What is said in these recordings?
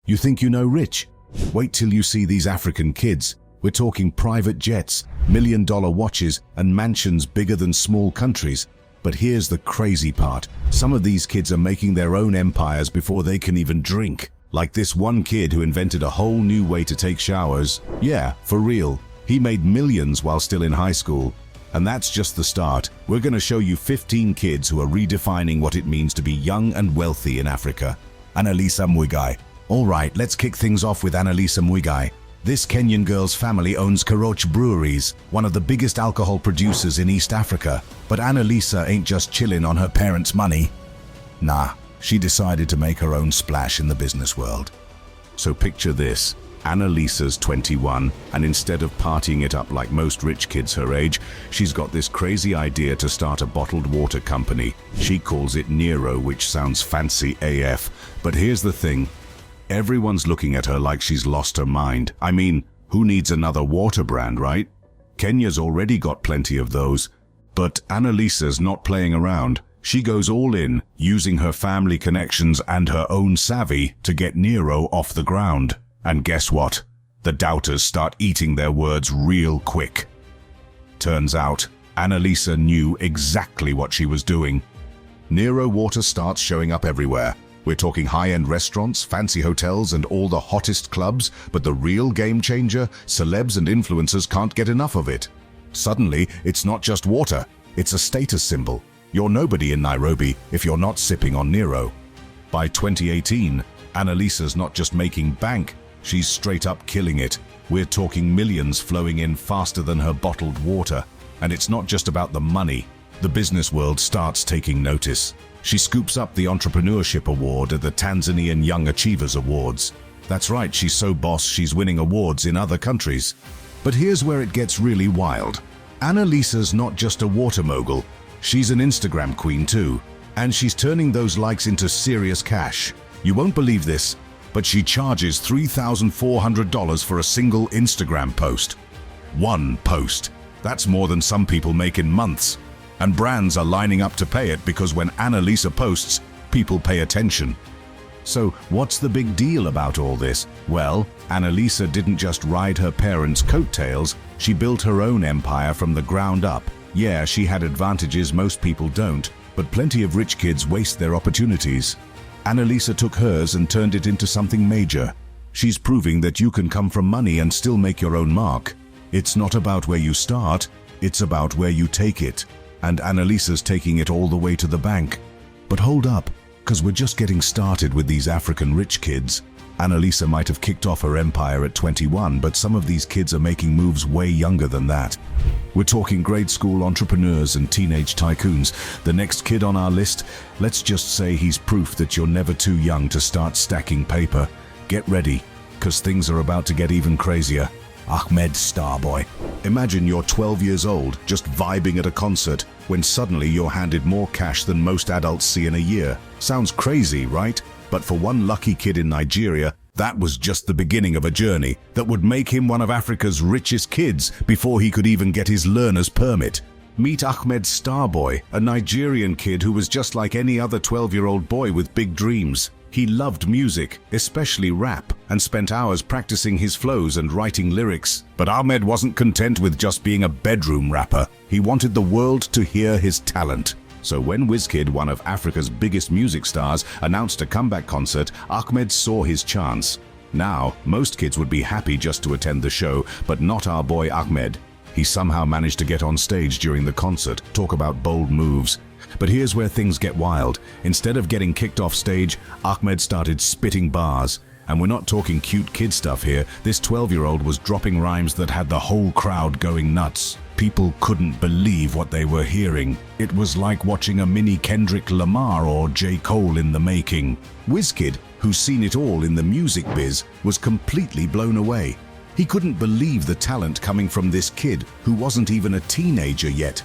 You think you know rich? Wait till you see these African kids. We're talking private jets, million-dollar watches, and mansions bigger than small countries. But here's the crazy part. Some of these kids are making their own empires before they can even drink. Like this one kid who invented a whole new way to take showers. Yeah, for real. He made millions while still in high school. And that's just the start. We're going to show you 15 kids who are redefining what it means to be young and wealthy in Africa. Analisa Mui. All right, let's kick things off with Analisa Mui. This Kenyan girl's family owns Karoch Breweries, one of the biggest alcohol producers in East Africa. But Analisa ain't just chilling on her parents' money. Nah, she decided to make her own splash in the business world. So picture this. Analisa's 21, and instead of partying it up like most rich kids her age, she's got this crazy idea to start a bottled water company. She calls it Nero, which sounds fancy AF. But here's the thing. Everyone's looking at her like she's lost her mind. I mean, who needs another water brand, right? Kenya's already got plenty of those. But Analisa's not playing around. She goes all in, using her family connections and her own savvy to get Nero off the ground. And guess what? The doubters start eating their words real quick. Turns out, Analisa knew exactly what she was doing. Nero water starts showing up everywhere. We're talking high-end restaurants, fancy hotels, and all the hottest clubs, but the real game changer, celebs and influencers can't get enough of it. Suddenly, it's not just water, it's a status symbol. You're nobody in Nairobi if you're not sipping on Nero. By 2018, Analisa's not just making bank, she's straight up killing it. We're talking millions flowing in faster than her bottled water. And it's not just about the money. The business world starts taking notice. She scoops up the Entrepreneurship Award at the Tanzanian Young Achievers Awards. That's right, she's so boss she's winning awards in other countries. But here's where it gets really wild. Analisa's not just a water mogul, she's an Instagram queen too. And she's turning those likes into serious cash. You won't believe this, but she charges $3,400 for a single Instagram post. One post. That's more than some people make in months. And brands are lining up to pay it because when Analisa posts, people pay attention. So what's the big deal about all this? Well, Analisa didn't just ride her parents' coattails, she built her own empire from the ground up. Yeah, she had advantages most people don't, but plenty of rich kids waste their opportunities. Analisa took hers and turned it into something major. She's proving that you can come from money and still make your own mark. It's not about where you start, it's about where you take it. And Analisa's taking it all the way to the bank. But hold up, because we're just getting started with these African rich kids. Analisa might have kicked off her empire at 21, but some of these kids are making moves way younger than that. We're talking grade school entrepreneurs and teenage tycoons. The next kid on our list, let's just say he's proof that you're never too young to start stacking paper. Get ready, because things are about to get even crazier. Ahmed Starboy. Imagine you're 12 years old, just vibing at a concert, when suddenly you're handed more cash than most adults see in a year. Sounds crazy, right? But for one lucky kid in Nigeria, that was just the beginning of a journey that would make him one of Africa's richest kids before he could even get his learner's permit. Meet Ahmed Starboy, a Nigerian kid who was just like any other 12-year-old boy with big dreams. He loved music, especially rap, and spent hours practicing his flows and writing lyrics. But Ahmed wasn't content with just being a bedroom rapper. He wanted the world to hear his talent. So when Wizkid, one of Africa's biggest music stars, announced a comeback concert, Ahmed saw his chance. Now, most kids would be happy just to attend the show, but not our boy Ahmed. He somehow managed to get on stage during the concert. Talk about bold moves. But here's where things get wild. Instead of getting kicked off stage, Ahmed started spitting bars. And we're not talking cute kid stuff here. This 12-year-old was dropping rhymes that had the whole crowd going nuts. People couldn't believe what they were hearing. It was like watching a mini Kendrick Lamar or J. Cole in the making. Wizkid, who's seen it all in the music biz, was completely blown away. He couldn't believe the talent coming from this kid who wasn't even a teenager yet.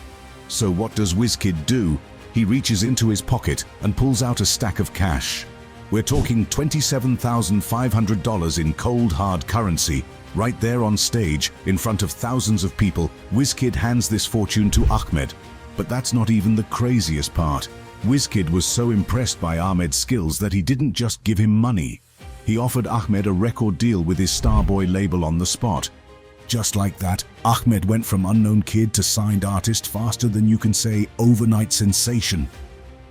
So what does Wizkid do? He reaches into his pocket and pulls out a stack of cash. We're talking $27,500 in cold hard currency. Right there on stage, in front of thousands of people, Wizkid hands this fortune to Ahmed. But that's not even the craziest part. Wizkid was so impressed by Ahmed's skills that he didn't just give him money. He offered Ahmed a record deal with his Starboy label on the spot. Just like that, Ahmed went from unknown kid to signed artist faster than you can say overnight sensation.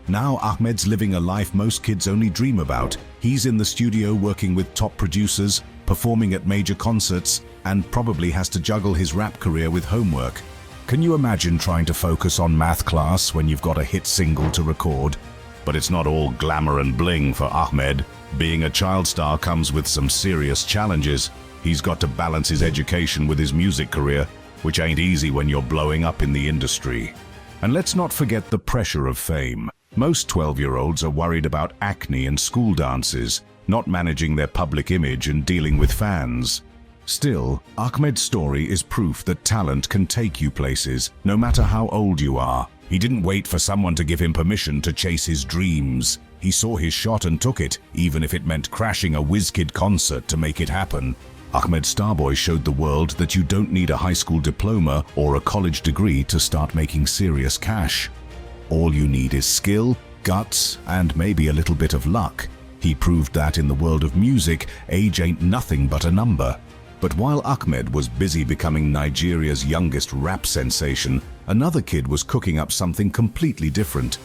Now Ahmed's living a life most kids only dream about. He's in the studio working with top producers, performing at major concerts, and probably has to juggle his rap career with homework. Can you imagine trying to focus on math class when you've got a hit single to record? But it's not all glamour and bling for Ahmed. Being a child star comes with some serious challenges. He's got to balance his education with his music career, which ain't easy when you're blowing up in the industry. And let's not forget the pressure of fame. Most 12-year-olds are worried about acne and school dances, not managing their public image and dealing with fans. Still, Ahmed's story is proof that talent can take you places, no matter how old you are. He didn't wait for someone to give him permission to chase his dreams. He saw his shot and took it, even if it meant crashing a WizKid concert to make it happen. Ahmed Starboy showed the world that you don't need a high school diploma or a college degree to start making serious cash. All you need is skill, guts, and maybe a little bit of luck. He proved that in the world of music, age ain't nothing but a number. But while Ahmed was busy becoming Nigeria's youngest rap sensation, another kid was cooking up something completely different.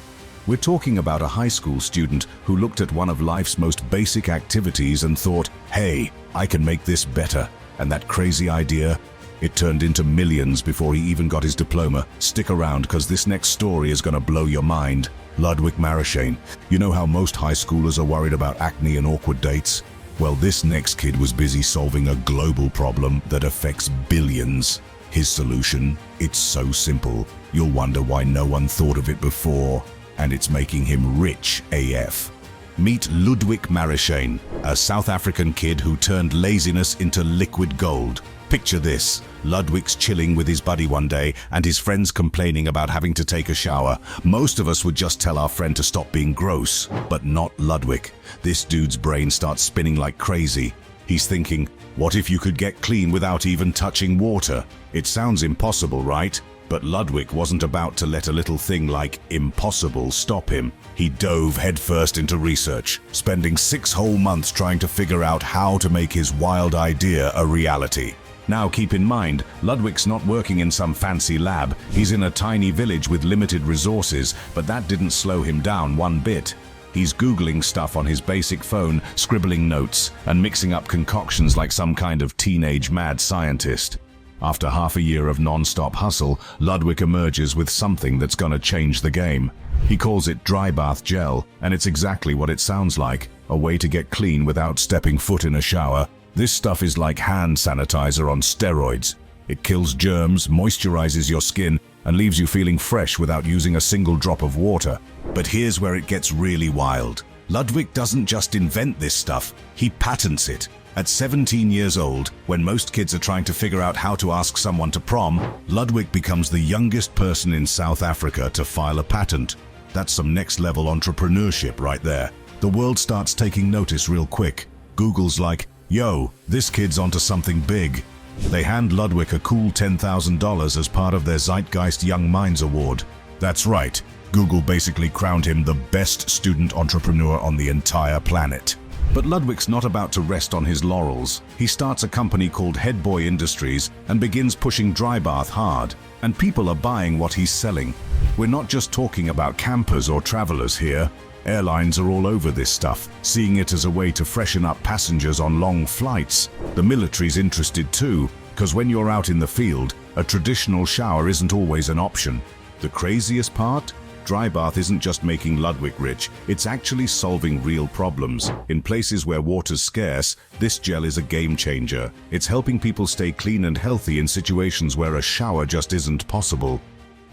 We're talking about a high school student who looked at one of life's most basic activities and thought, hey, I can make this better. And that crazy idea, it turned into millions before he even got his diploma. Stick around, because this next story is going to blow your mind. Ludwick Mashane. You know how most high schoolers are worried about acne and awkward dates? Well, this next kid was busy solving a global problem that affects billions. His solution? It's so simple. You'll wonder why no one thought of it before. And it's making him rich AF. Meet Ludwick Mashane, a South African kid who turned laziness into liquid gold. Picture this, Ludwick's chilling with his buddy one day and his friends complaining about having to take a shower. Most of us would just tell our friend to stop being gross, but not Ludwick. This dude's brain starts spinning like crazy. He's thinking, what if you could get clean without even touching water? It sounds impossible, right? But Ludwick wasn't about to let a little thing like impossible stop him. He dove headfirst into research, spending 6 whole months trying to figure out how to make his wild idea a reality. Now keep in mind, Ludwick's not working in some fancy lab. He's in a tiny village with limited resources, but that didn't slow him down one bit. He's Googling stuff on his basic phone, scribbling notes, and mixing up concoctions like some kind of teenage mad scientist. After half a year of non-stop hustle, Ludwick emerges with something that's gonna change the game. He calls it dry bath gel, and it's exactly what it sounds like, a way to get clean without stepping foot in a shower. This stuff is like hand sanitizer on steroids. It kills germs, moisturizes your skin, and leaves you feeling fresh without using a single drop of water. But here's where it gets really wild. Ludwick doesn't just invent this stuff, he patents it. At 17 years old, when most kids are trying to figure out how to ask someone to prom, Ludwick becomes the youngest person in South Africa to file a patent. That's some next-level entrepreneurship right there. The world starts taking notice real quick. Google's like, yo, this kid's onto something big. They hand Ludwick a cool $10,000 as part of their Zeitgeist Young Minds Award. That's right, Google basically crowned him the best student entrepreneur on the entire planet. But Ludwick's not about to rest on his laurels. He starts a company called Headboy Industries and begins pushing dry bath hard. And people are buying what he's selling. We're not just talking about campers or travelers here. Airlines are all over this stuff, seeing it as a way to freshen up passengers on long flights. The military's interested too, because when you're out in the field, a traditional shower isn't always an option. The craziest part? Dry bath isn't just making Ludwick rich, it's actually solving real problems. In places where water's scarce, this gel is a game changer. It's helping people stay clean and healthy in situations where a shower just isn't possible.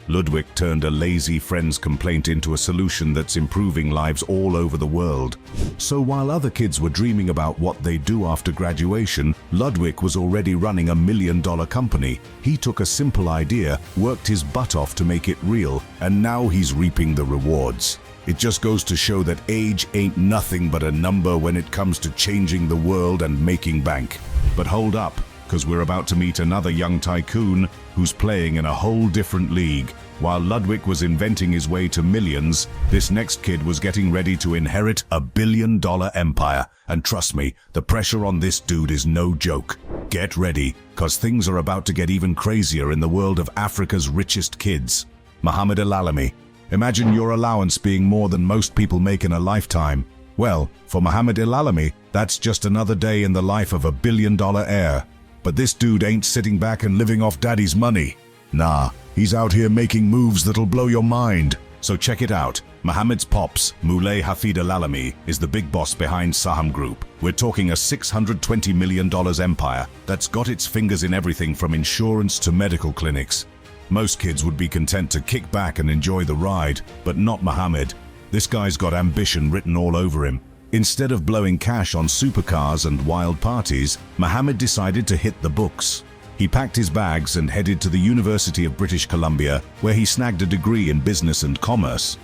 Ludwick turned a lazy friend's complaint into a solution that's improving lives all over the world. So while other kids were dreaming about what they'd do after graduation, Ludwick was already running a $1 million company. He took a simple idea, worked his butt off to make it real, and now he's reaping the rewards. It just goes to show that age ain't nothing but a number when it comes to changing the world and making bank. But hold up, because we're about to meet another young tycoon who's playing in a whole different league. While Ludwick was inventing his way to millions, this next kid was getting ready to inherit a billion-dollar empire. And trust me, the pressure on this dude is no joke. Get ready, cause things are about to get even crazier in the world of Africa's richest kids. Mohammed Alami. Imagine your allowance being more than most people make in a lifetime. Well, for Mohammed Alami, that's just another day in the life of a billion-dollar heir. But this dude ain't sitting back and living off daddy's money. Nah, he's out here making moves that'll blow your mind. So check it out. Mohammed's pops, Moulay Hafid Alami, is the big boss behind Saham Group. We're talking a $620 million empire that's got its fingers in everything from insurance to medical clinics. Most kids would be content to kick back and enjoy the ride, but not Mohammed. This guy's got ambition written all over him. Instead of blowing cash on supercars and wild parties, Mohammed decided to hit the books. He packed his bags and headed to the University of British Columbia, where he snagged a degree in business and commerce.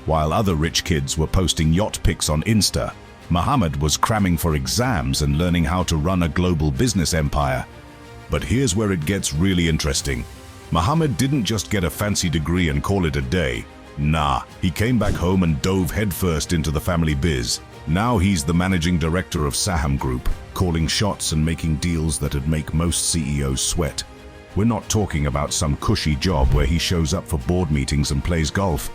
While other rich kids were posting yacht pics on Insta, Mohammed was cramming for exams and learning how to run a global business empire. But here's where it gets really interesting. Mohammed didn't just get a fancy degree and call it a day. Nah, he came back home and dove headfirst into the family biz. Now he's the managing director of Saham Group, calling shots and making deals that'd make most CEOs sweat. We're not talking about some cushy job where he shows up for board meetings and plays golf.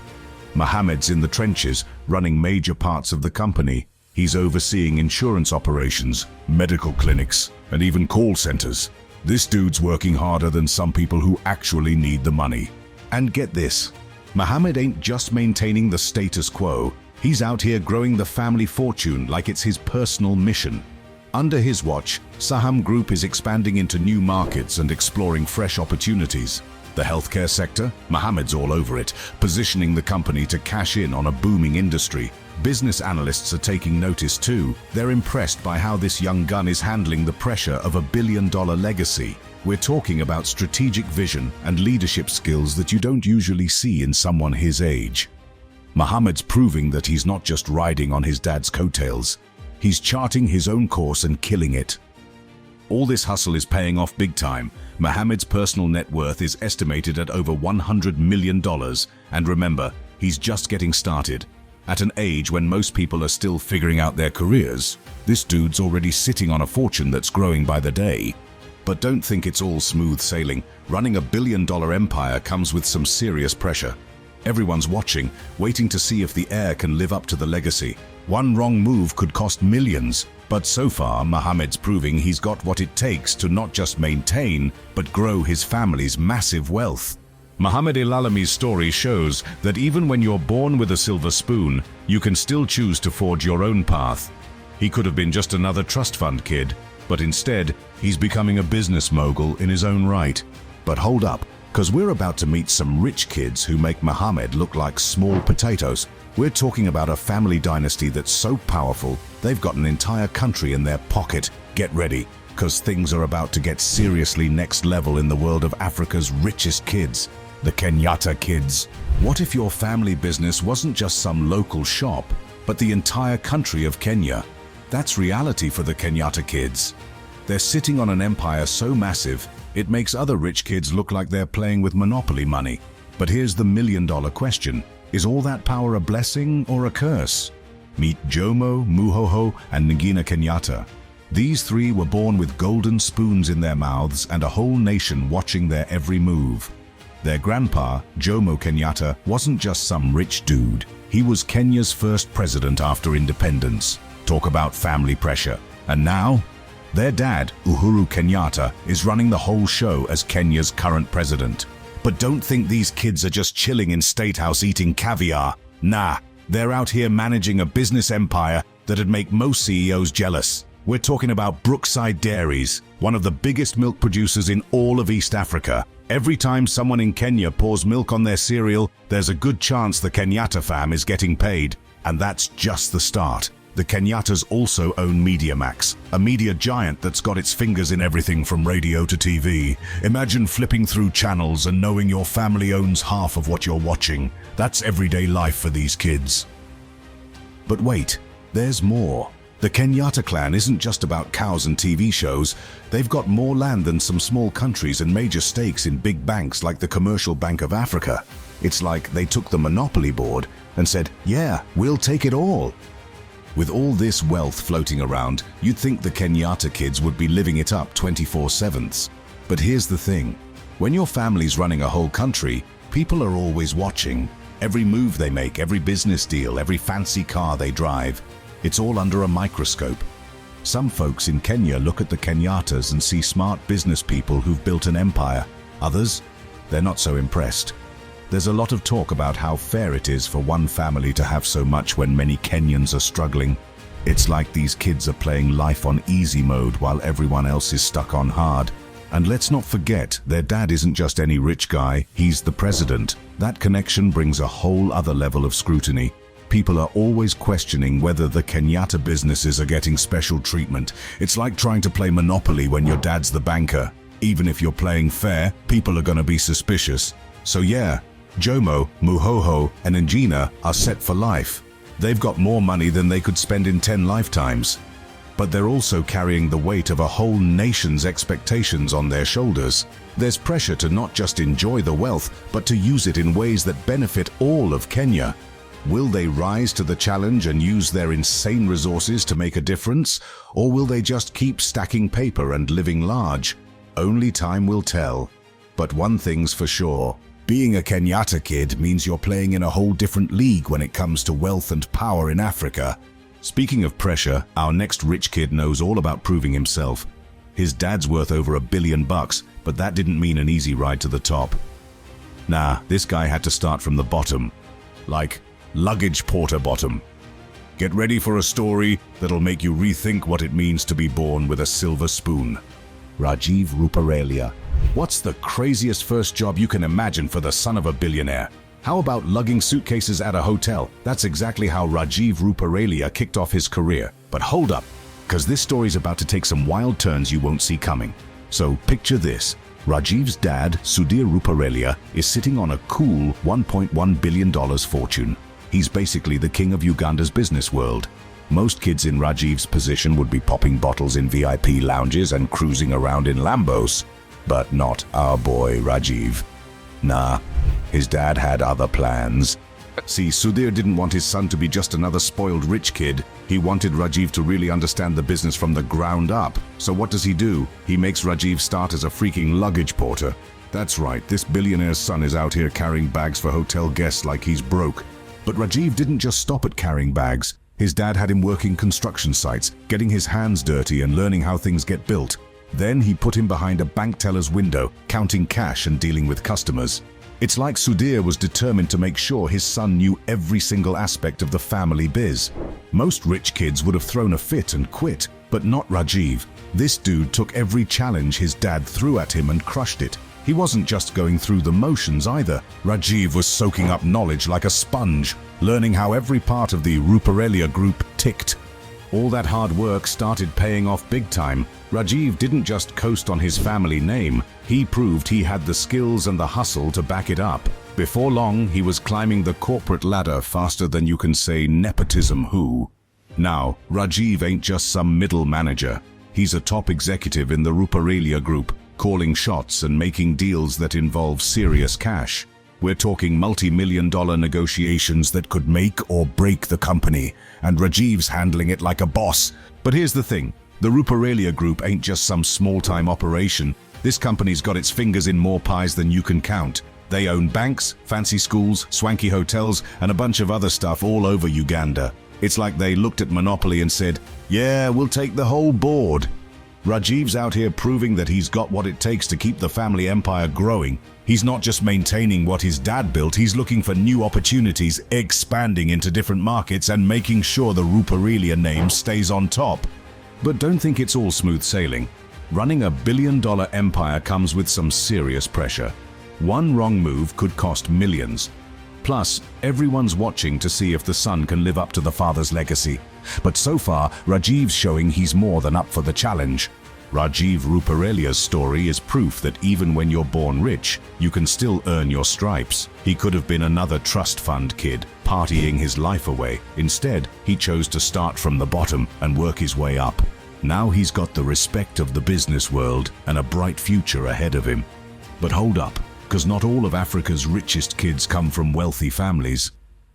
Mohammed's in the trenches, running major parts of the company. He's overseeing insurance operations, medical clinics, and even call centers. This dude's working harder than some people who actually need the money. And get this, Mohammed ain't just maintaining the status quo. He's out here growing the family fortune like it's his personal mission. Under his watch, Saham Group is expanding into new markets and exploring fresh opportunities. The healthcare sector, Mohammed's all over it, positioning the company to cash in on a booming industry. Business analysts are taking notice too. They're impressed by how this young gun is handling the pressure of a billion-dollar legacy. We're talking about strategic vision and leadership skills that you don't usually see in someone his age. Mohammed's proving that he's not just riding on his dad's coattails. He's charting his own course and killing it. All this hustle is paying off big time. Mohammed's personal net worth is estimated at over $100 million. And remember, he's just getting started. At an age when most people are still figuring out their careers, this dude's already sitting on a fortune that's growing by the day. But don't think it's all smooth sailing. Running a billion-dollar empire comes with some serious pressure. Everyone's watching, waiting to see if the heir can live up to the legacy. One wrong move could cost millions. But so far, Mohammed's proving he's got what it takes to not just maintain, but grow his family's massive wealth. Mohammed Alami's story shows that even when you're born with a silver spoon, you can still choose to forge your own path. He could have been just another trust fund kid, but instead, he's becoming a business mogul in his own right. But hold up, because we're about to meet some rich kids who make Mohammed look like small potatoes. We're talking about a family dynasty that's so powerful, they've got an entire country in their pocket. Get ready, because things are about to get seriously next level in the world of Africa's richest kids, the Kenyata Kids. What if your family business wasn't just some local shop, but the entire country of Kenya? That's reality for the Kenyata Kids. They're sitting on an empire so massive, it makes other rich kids look like they're playing with monopoly money. But here's the million-dollar question. Is all that power a blessing or a curse? Meet Jomo, Muhoho, and Ngina Kenyata. These three were born with golden spoons in their mouths and a whole nation watching their every move. Their grandpa, Jomo Kenyatta, wasn't just some rich dude. He was Kenya's first president after independence. Talk about family pressure. And now, their dad, Uhuru Kenyatta, is running the whole show as Kenya's current president. But don't think these kids are just chilling in State House eating caviar. Nah, they're out here managing a business empire that'd make most CEOs jealous. We're talking about Brookside Dairies, one of the biggest milk producers in all of East Africa. Every time someone in Kenya pours milk on their cereal, there's a good chance the Kenyatta fam is getting paid. And that's just the start. The Kenyatas also own MediaMax, a media giant that's got its fingers in everything from radio to TV. Imagine flipping through channels and knowing your family owns half of what you're watching. That's everyday life for these kids. But wait, there's more. The Kenyata clan isn't just about cows and TV shows. They've got more land than some small countries and major stakes in big banks like the Commercial Bank of Africa. It's like they took the monopoly board and said, yeah, we'll take it all. With all this wealth floating around, you'd think the Kenyata kids would be living it up 24/7. But here's the thing. When your family's running a whole country, people are always watching. Every move they make, every business deal, every fancy car they drive, it's all under a microscope. Some folks in Kenya look at the Kenyatas and see smart business people who've built an empire. Others, they're not so impressed. There's a lot of talk about how fair it is for one family to have so much when many Kenyans are struggling. It's like these kids are playing life on easy mode while everyone else is stuck on hard. And let's not forget, their dad isn't just any rich guy, he's the president. That connection brings a whole other level of scrutiny. People are always questioning whether the Kenyata businesses are getting special treatment. It's like trying to play Monopoly when your dad's the banker. Even if you're playing fair, people are gonna be suspicious. So yeah, Jomo, Muhoho, and Njina are set for life. They've got more money than they could spend in 10 lifetimes. But they're also carrying the weight of a whole nation's expectations on their shoulders. There's pressure to not just enjoy the wealth, but to use it in ways that benefit all of Kenya. Will they rise to the challenge and use their insane resources to make a difference? Or will they just keep stacking paper and living large? Only time will tell. But one thing's for sure. Being a Kenyata kid means you're playing in a whole different league when it comes to wealth and power in Africa. Speaking of pressure, our next rich kid knows all about proving himself. His dad's worth over $1 billion, but that didn't mean an easy ride to the top. Nah, this guy had to start from the bottom. Like, luggage porter bottom. Get ready for a story that'll make you rethink what it means to be born with a silver spoon. Rajiv Ruparelia. What's the craziest first job you can imagine for the son of a billionaire? How about lugging suitcases at a hotel? That's exactly how Rajiv Ruparelia kicked off his career. But hold up, because this story's about to take some wild turns you won't see coming. So picture this. Rajiv's dad, Sudhir Ruparelia, is sitting on a cool $1.1 billion fortune. He's basically the king of Uganda's business world. Most kids in Rajiv's position would be popping bottles in VIP lounges and cruising around in Lambos. But not our boy Rajiv. Nah, his dad had other plans. See, Sudhir didn't want his son to be just another spoiled rich kid. He wanted Rajiv to really understand the business from the ground up. So what does he do? He makes Rajiv start as a freaking luggage porter. That's right, this billionaire's son is out here carrying bags for hotel guests like he's broke. But Rajiv didn't just stop at carrying bags. His dad had him working construction sites, getting his hands dirty and learning how things get built. Then he put him behind a bank teller's window, counting cash and dealing with customers. It's like Sudhir was determined to make sure his son knew every single aspect of the family biz. Most rich kids would have thrown a fit and quit, but not Rajiv. This dude took every challenge his dad threw at him and crushed it. He wasn't just going through the motions either. Rajiv was soaking up knowledge like a sponge, learning how every part of the Ruparelia group ticked. All that hard work started paying off big time. Rajiv didn't just coast on his family name, he proved he had the skills and the hustle to back it up. Before long, he was climbing the corporate ladder faster than you can say nepotism who. Now, Rajiv ain't just some middle manager. He's a top executive in the Ruparelia group, calling shots and making deals that involve serious cash. We're talking multi-million-dollar negotiations that could make or break the company, and Rajiv's handling it like a boss. But here's the thing, the Ruparelia group ain't just some small-time operation. This company's got its fingers in more pies than you can count. They own banks, fancy schools, swanky hotels, and a bunch of other stuff all over Uganda. It's like they looked at Monopoly and said, yeah, we'll take the whole board. Rajiv's out here proving that he's got what it takes to keep the family empire growing. He's not just maintaining what his dad built, he's looking for new opportunities, expanding into different markets and making sure the Ruparelia name stays on top. But don't think it's all smooth sailing. Running a billion-dollar empire comes with some serious pressure. One wrong move could cost millions. Plus, everyone's watching to see if the son can live up to the father's legacy. But so far, Rajiv's showing he's more than up for the challenge. Rajiv Ruparelia's story is proof that even when you're born rich, you can still earn your stripes. He could have been another trust fund kid, partying his life away. Instead, he chose to start from the bottom and work his way up. Now he's got the respect of the business world and a bright future ahead of him. But hold up, because not all of Africa's richest kids come from wealthy families.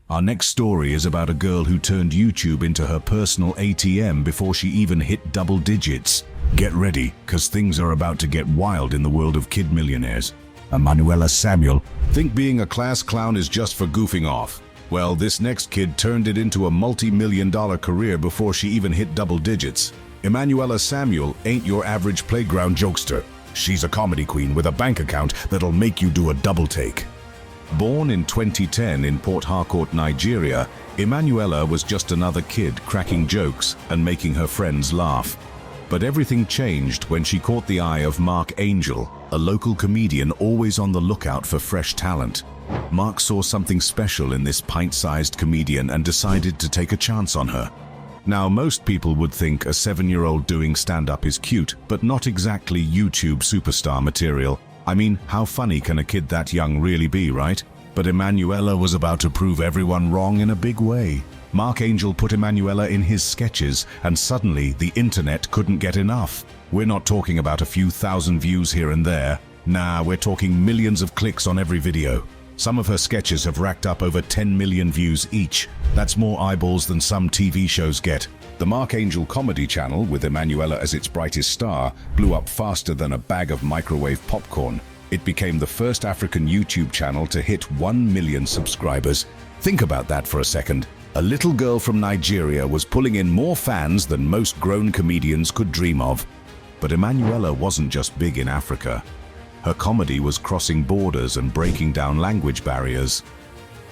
Our next story is about a girl who turned YouTube into her personal ATM before she even hit double digits. Get ready, because things are about to get wild in the world of kid millionaires. Emmanuella Samuel. Think being a class clown is just for goofing off? Well, this next kid turned it into a multi-million-dollar career before she even hit double digits. Emmanuella Samuel ain't your average playground jokester. She's a comedy queen with a bank account that'll make you do a double take. Born in 2010 in Port Harcourt, Nigeria, Emmanuella was just another kid cracking jokes and making her friends laugh. But everything changed when she caught the eye of Mark Angel, a local comedian always on the lookout for fresh talent. Mark saw something special in this pint-sized comedian and decided to take a chance on her. Now, most people would think a 7-year-old doing stand-up is cute, but not exactly YouTube superstar material. I mean, how funny can a kid that young really be, right? But Emmanuella was about to prove everyone wrong in a big way. Mark Angel put Emmanuella in his sketches, and suddenly the internet couldn't get enough. We're not talking about a few thousand views here and there. Nah, we're talking millions of clicks on every video. Some of her sketches have racked up over 10 million views each. That's more eyeballs than some TV shows get. The Mark Angel comedy channel, with Emmanuella as its brightest star, blew up faster than a bag of microwave popcorn. It became the first African YouTube channel to hit 1 million subscribers. Think about that for a second. A little girl from Nigeria was pulling in more fans than most grown comedians could dream of. But Emmanuella wasn't just big in Africa. Her comedy was crossing borders and breaking down language barriers.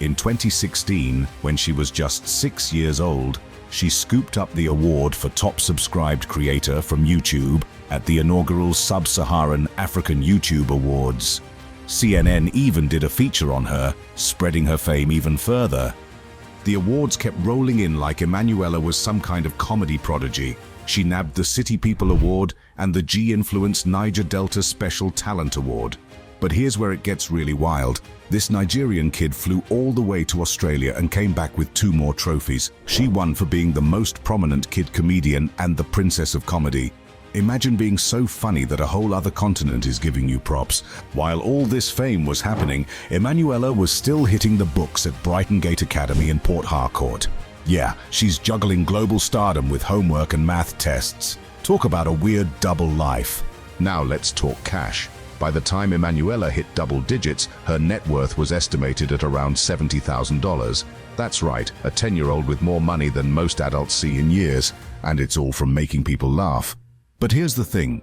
In 2016, when she was just 6 years old, she scooped up the award for Top Subscribed Creator from YouTube at the inaugural Sub-Saharan African YouTube Awards. CNN even did a feature on her, spreading her fame even further. The awards kept rolling in like Emmanuella was some kind of comedy prodigy. She nabbed the City People Award and the G-Influence Niger Delta Special Talent Award. But here's where it gets really wild. This Nigerian kid flew all the way to Australia and came back with 2 more trophies. She won for being the most prominent kid comedian and the Princess of Comedy. Imagine being so funny that a whole other continent is giving you props. While all this fame was happening, Emmanuella was still hitting the books at Brighton Gate Academy in Port Harcourt. Yeah, she's juggling global stardom with homework and math tests. Talk about a weird double life. Now let's talk cash. By the time Emmanuella hit double digits, her net worth was estimated at around $70,000. That's right, a 10-year-old with more money than most adults see in years, and it's all from making people laugh. But here's the thing.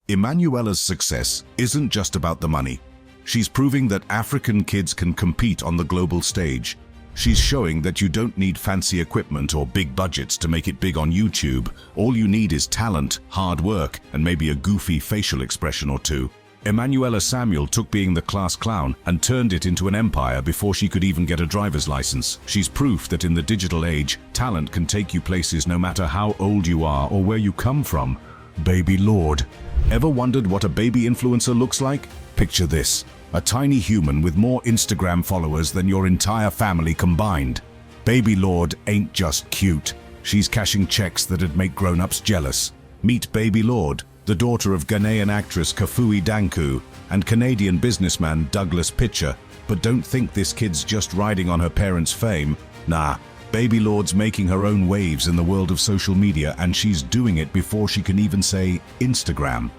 Emmanuella's success isn't just about the money. She's proving that African kids can compete on the global stage. She's showing that you don't need fancy equipment or big budgets to make it big on YouTube. All you need is talent, hard work, and maybe a goofy facial expression or two. Emmanuella Samuel took being the class clown and turned it into an empire before she could even get a driver's license. She's proof that in the digital age, talent can take you places no matter how old you are or where you come from. Baby Lord. Ever wondered what a baby influencer looks like? Picture this. A tiny human with more Instagram followers than your entire family combined. Baby Lord ain't just cute. She's cashing checks that'd make grown-ups jealous. Meet Baby Lord, the daughter of Ghanaian actress Kafui Danku and Canadian businessman Douglas Pitcher. But don't think this kid's just riding on her parents' fame. Nah, Baby Lord's making her own waves in the world of social media, and she's doing it before she can even say Instagram.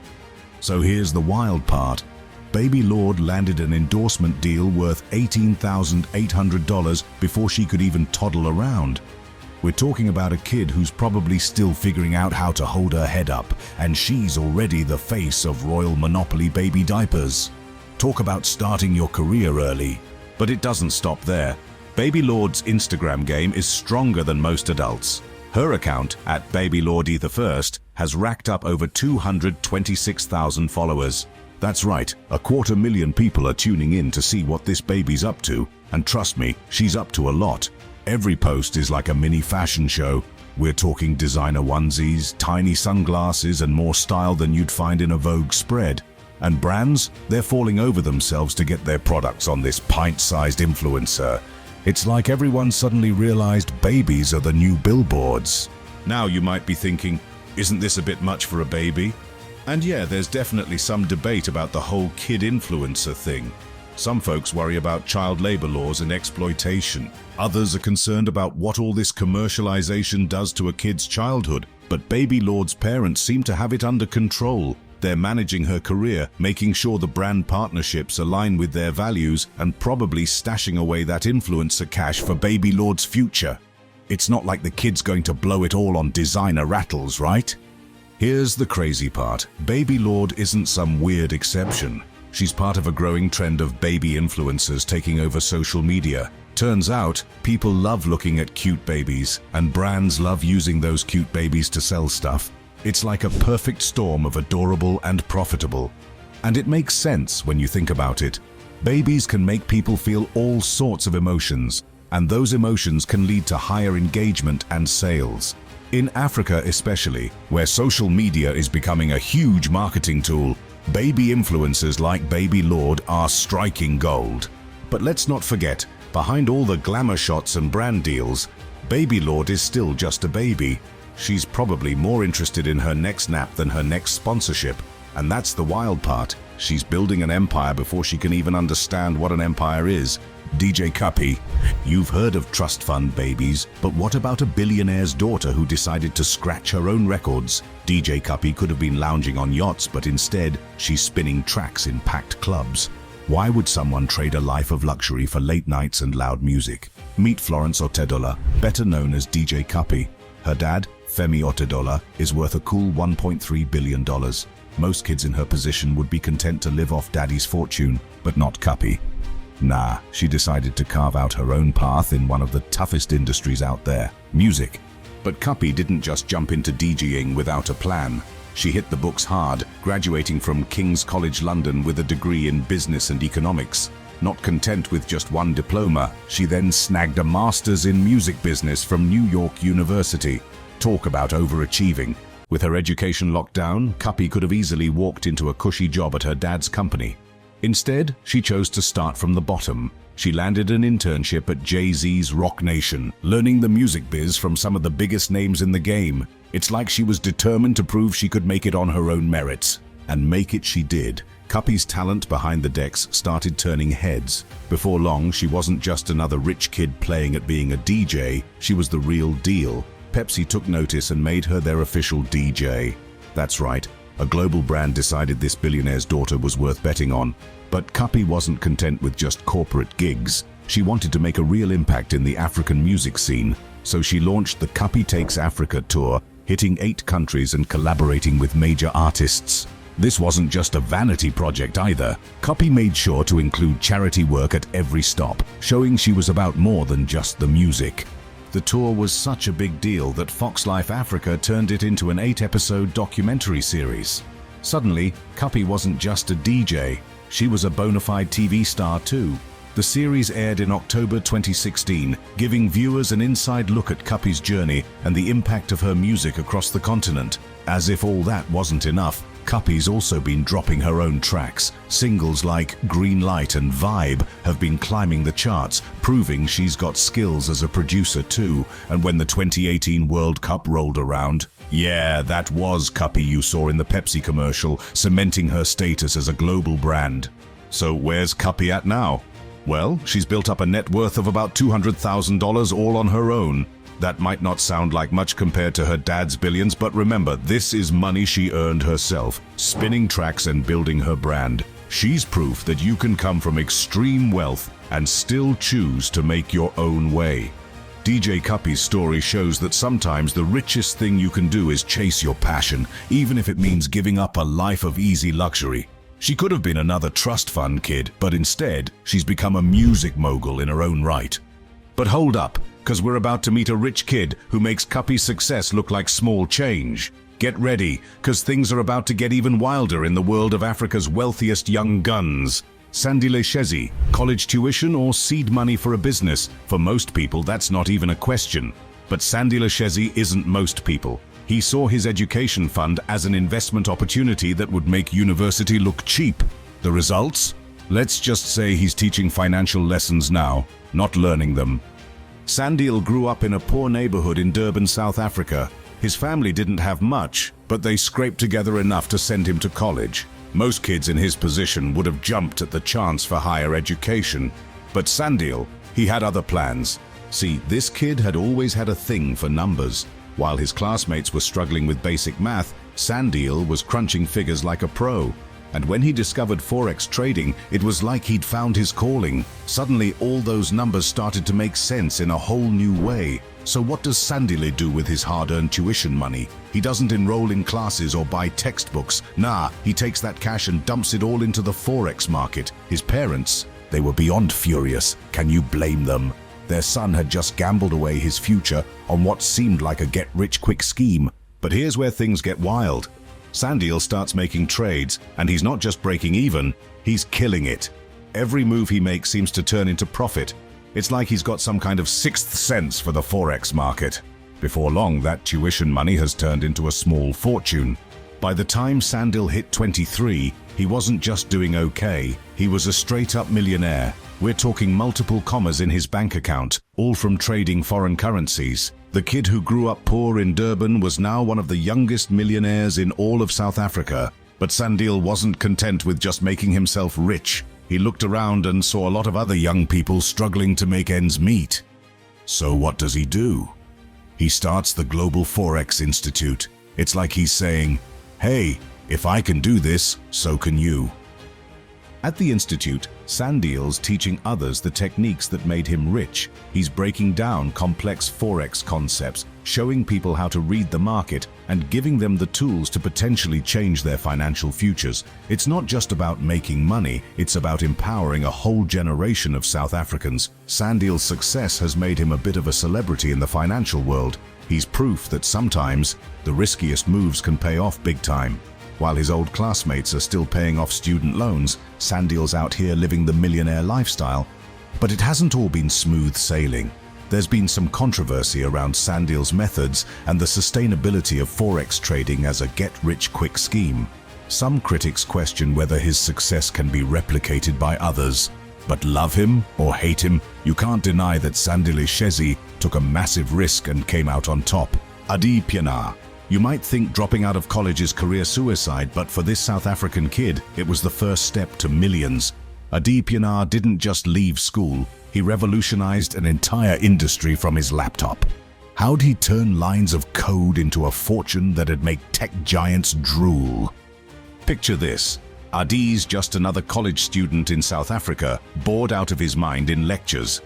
So here's the wild part. Baby Lord landed an endorsement deal worth $18,800 before she could even toddle around. We're talking about a kid who's probably still figuring out how to hold her head up, and she's already the face of Royal Monopoly baby diapers. Talk about starting your career early. But it doesn't stop there. Baby Lord's Instagram game is stronger than most adults. Her account, at Baby Lordy the First, has racked up over 226,000 followers. That's right, 250,000 people are tuning in to see what this baby's up to, and trust me, she's up to a lot. Every post is like a mini fashion show. We're talking designer onesies, tiny sunglasses, and more style than you'd find in a Vogue spread. And brands, they're falling over themselves to get their products on this pint-sized influencer. It's like everyone suddenly realized babies are the new billboards. Now you might be thinking, isn't this a bit much for a baby? And yeah, there's definitely some debate about the whole kid influencer thing. Some folks worry about child labor laws and exploitation. Others are concerned about what all this commercialization does to a kid's childhood. But Baby Lord's parents seem to have it under control. They're managing her career, making sure the brand partnerships align with their values, and probably stashing away that influencer cash for Baby Lord's future. It's not like the kid's going to blow it all on designer rattles, right? Here's the crazy part. Baby Lord isn't some weird exception. She's part of a growing trend of baby influencers taking over social media. Turns out, people love looking at cute babies, and brands love using those cute babies to sell stuff. It's like a perfect storm of adorable and profitable. And it makes sense when you think about it. Babies can make people feel all sorts of emotions, and those emotions can lead to higher engagement and sales. In Africa especially, where social media is becoming a huge marketing tool, baby influencers like Baby Lord are striking gold. But let's not forget, behind all the glamour shots and brand deals, Baby Lord is still just a baby. She's probably more interested in her next nap than her next sponsorship. And that's the wild part. She's building an empire before she can even understand what an empire is. DJ Cuppy, you've heard of trust fund babies, but what about a billionaire's daughter who decided to scratch her own records? DJ Cuppy could have been lounging on yachts, but instead, she's spinning tracks in packed clubs. Why would someone trade a life of luxury for late nights and loud music? Meet Florence Otedola, better known as DJ Cuppy. Her dad, Femi Otedola, is worth a cool $1.3 billion. Most kids in her position would be content to live off daddy's fortune, but not Cuppy. Nah, she decided to carve out her own path in one of the toughest industries out there, music. But Cuppy didn't just jump into DJing without a plan. She hit the books hard, graduating from King's College London with a degree in business and economics. Not content with just one diploma, she then snagged a master's in music business from New York University. Talk about overachieving. With her education locked down, Cuppy could have easily walked into a cushy job at her dad's company. Instead, she chose to start from the bottom. She landed an internship at Jay-Z's Rock Nation, learning the music biz from some of the biggest names in the game. It's like she was determined to prove she could make it on her own merits. And make it she did. Cuppy's talent behind the decks started turning heads. Before long, she wasn't just another rich kid playing at being a DJ, she was the real deal. Pepsi took notice and made her their official DJ. That's right. A global brand decided this billionaire's daughter was worth betting on. But Cuppy wasn't content with just corporate gigs. She wanted to make a real impact in the African music scene. So she launched the Cuppy Takes Africa tour, hitting 8 countries and collaborating with major artists. This wasn't just a vanity project either. Cuppy made sure to include charity work at every stop, showing she was about more than just the music. The tour was such a big deal that Fox Life Africa turned it into an 8-episode documentary series. Suddenly, Cuppy wasn't just a DJ, she was a bona fide TV star too. The series aired in October 2016, giving viewers an inside look at Cuppy's journey and the impact of her music across the continent. As if all that wasn't enough, Cuppy's also been dropping her own tracks. Singles like Green Light and Vibe have been climbing the charts, proving she's got skills as a producer too. And when the 2018 World Cup rolled around, yeah, that was Cuppy you saw in the Pepsi commercial, cementing her status as a global brand. So where's Cuppy at now? Well, she's built up a net worth of about $200,000 all on her own. That might not sound like much compared to her dad's billions, but remember, this is money she earned herself, spinning tracks and building her brand. She's proof that you can come from extreme wealth and still choose to make your own way. DJ Cuppy's story shows that sometimes the richest thing you can do is chase your passion, even if it means giving up a life of easy luxury. She could have been another trust fund kid, but instead, she's become a music mogul in her own right. But hold up, because we're about to meet a rich kid who makes Cuppy's success look like small change. Get ready, because things are about to get even wilder in the world of Africa's wealthiest young guns. Sandile, college tuition or seed money for a business? For most people, that's not even a question. But Sandile isn't most people. He saw his education fund as an investment opportunity that would make university look cheap. The results? Let's just say he's teaching financial lessons now, not learning them. Sandile grew up in a poor neighborhood in Durban, South Africa. His family didn't have much, but they scraped together enough to send him to college. Most kids in his position would have jumped at the chance for higher education. But Sandile, he had other plans. See, this kid had always had a thing for numbers. While his classmates were struggling with basic math, Sandile was crunching figures like a pro. And when he discovered Forex trading, it was like he'd found his calling. Suddenly, all those numbers started to make sense in a whole new way. So what does Sandile do with his hard-earned tuition money? He doesn't enroll in classes or buy textbooks. Nah, he takes that cash and dumps it all into the Forex market. His parents, they were beyond furious. Can you blame them? Their son had just gambled away his future on what seemed like a get-rich-quick scheme. But here's where things get wild. Sandile starts making trades, and he's not just breaking even, he's killing it. Every move he makes seems to turn into profit. It's like he's got some kind of sixth sense for the Forex market. Before long, that tuition money has turned into a small fortune. By the time Sandile hit 23, he wasn't just doing okay, he was a straight-up millionaire. We're talking multiple commas in his bank account, all from trading foreign currencies. The kid who grew up poor in Durban was now one of the youngest millionaires in all of South Africa. But Sandile wasn't content with just making himself rich. He looked around and saw a lot of other young people struggling to make ends meet. So what does he do? He starts the Global Forex Institute. It's like he's saying, hey, if I can do this, so can you. At the Institute, Sandile's teaching others the techniques that made him rich. He's breaking down complex Forex concepts, showing people how to read the market, and giving them the tools to potentially change their financial futures. It's not just about making money, it's about empowering a whole generation of South Africans. Sandile's success has made him a bit of a celebrity in the financial world. He's proof that sometimes the riskiest moves can pay off big time. While his old classmates are still paying off student loans, Sandile's out here living the millionaire lifestyle. But it hasn't all been smooth sailing. There's been some controversy around Sandile's methods and the sustainability of Forex trading as a get-rich-quick scheme. Some critics question whether his success can be replicated by others. But love him or hate him, you can't deny that Sandile took a massive risk and came out on top. Adi Piana. You might think dropping out of college is career suicide, but for this South African kid, it was the first step to millions. Adi Piana didn't just leave school, he revolutionized an entire industry from his laptop. How'd he turn lines of code into a fortune that'd make tech giants drool? Picture this. Adi's just another college student in South Africa, bored out of his mind in lectures.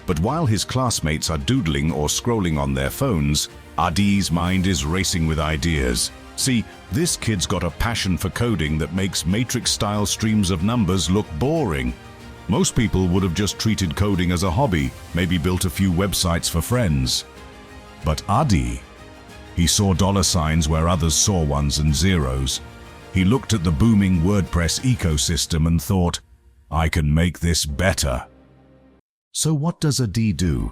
But while his classmates are doodling or scrolling on their phones, Adi's mind is racing with ideas. See, this kid's got a passion for coding that makes matrix-style streams of numbers look boring. Most people would have just treated coding as a hobby, maybe built a few websites for friends. But Adi, he saw dollar signs where others saw ones and zeros. He looked at the booming WordPress ecosystem and thought, I can make this better. So what does Adi do?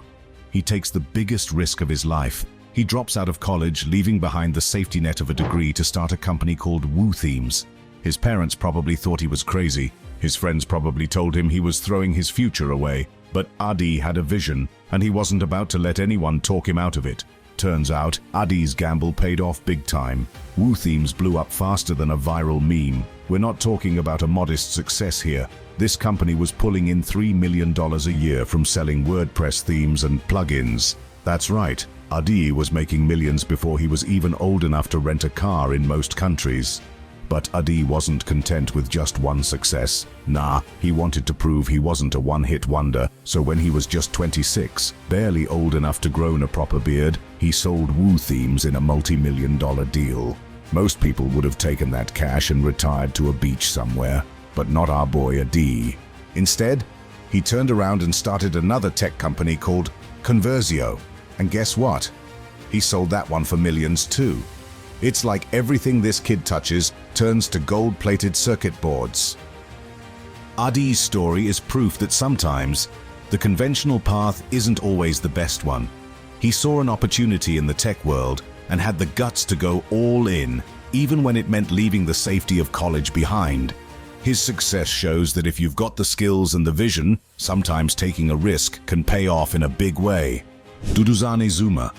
He takes the biggest risk of his life. He drops out of college, leaving behind the safety net of a degree to start a company called Woo Themes. His parents probably thought he was crazy. His friends probably told him he was throwing his future away. But Adi had a vision, and he wasn't about to let anyone talk him out of it. Turns out, Adi's gamble paid off big time. Woo Themes blew up faster than a viral meme. We're not talking about a modest success here. This company was pulling in $3 million a year from selling WordPress themes and plugins. That's right. Adi was making millions before he was even old enough to rent a car in most countries. But Adi wasn't content with just one success. Nah, he wanted to prove he wasn't a one-hit wonder, so when he was just 26, barely old enough to grow a proper beard, he sold Woo Themes in a multi-million-dollar deal. Most people would have taken that cash and retired to a beach somewhere, but not our boy Adi. Instead, he turned around and started another tech company called Conversio. And guess what? He sold that one for millions too. It's like everything this kid touches turns to gold-plated circuit boards. Adi's story is proof that sometimes the conventional path isn't always the best one. He saw an opportunity in the tech world and had the guts to go all in, even when it meant leaving the safety of college behind. His success shows that if you've got the skills and the vision, sometimes taking a risk can pay off in a big way. Dudu Zuma.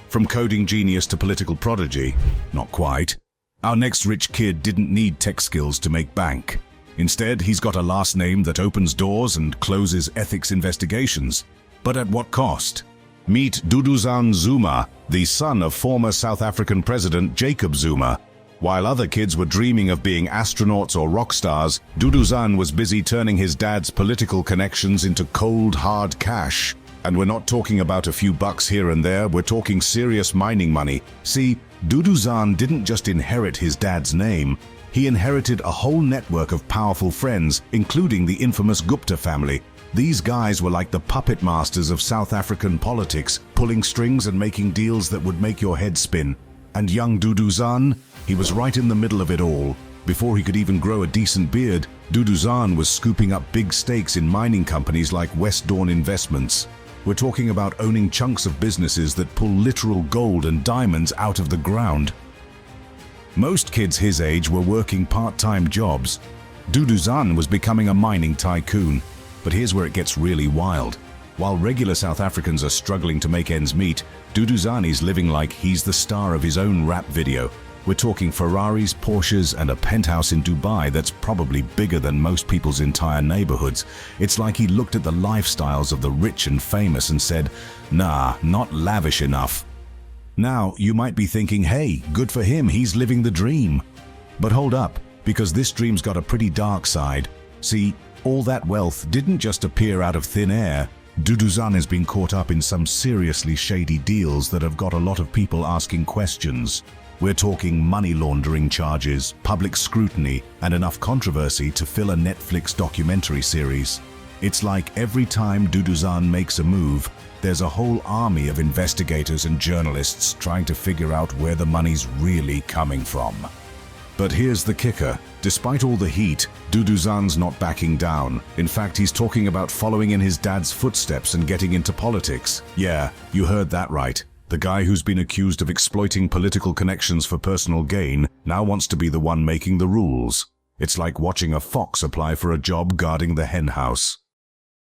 From coding genius to political prodigy? Not quite. Our next rich kid didn't need tech skills to make bank. Instead, he's got a last name that opens doors and closes ethics investigations. But at what cost? Meet Dudu Zuma, the son of former South African President Jacob Zuma. While other kids were dreaming of being astronauts or rock stars, Dudu was busy turning his dad's political connections into cold, hard cash. And we're not talking about a few bucks here and there, we're talking serious mining money. See, Dudu didn't just inherit his dad's name, he inherited a whole network of powerful friends, including the infamous Gupta family. These guys were like the puppet masters of South African politics, pulling strings and making deals that would make your head spin. And young Dudu, he was right in the middle of it all. Before he could even grow a decent beard, Dudu was scooping up big stakes in mining companies like West Dawn Investments. We're talking about owning chunks of businesses that pull literal gold and diamonds out of the ground. Most kids his age were working part-time jobs. Dudu was becoming a mining tycoon. But here's where it gets really wild. While regular South Africans are struggling to make ends meet, Dudu's living like he's the star of his own rap video. We're talking Ferraris, Porsches, and a penthouse in Dubai that's probably bigger than most people's entire neighborhoods. It's like he looked at the lifestyles of the rich and famous and said, nah, not lavish enough. Now, you might be thinking, hey, good for him, he's living the dream. But hold up, because this dream's got a pretty dark side. See, all that wealth didn't just appear out of thin air. Dudu has been caught up in some seriously shady deals that have got a lot of people asking questions. We're talking money laundering charges, public scrutiny, and enough controversy to fill a Netflix documentary series. It's like every time Dudu makes a move, there's a whole army of investigators and journalists trying to figure out where the money's really coming from. But here's the kicker. Despite all the heat, Dudu not backing down. In fact, he's talking about following in his dad's footsteps and getting into politics. Yeah, you heard that right. The guy who's been accused of exploiting political connections for personal gain now wants to be the one making the rules. It's like watching a fox apply for a job guarding the hen house.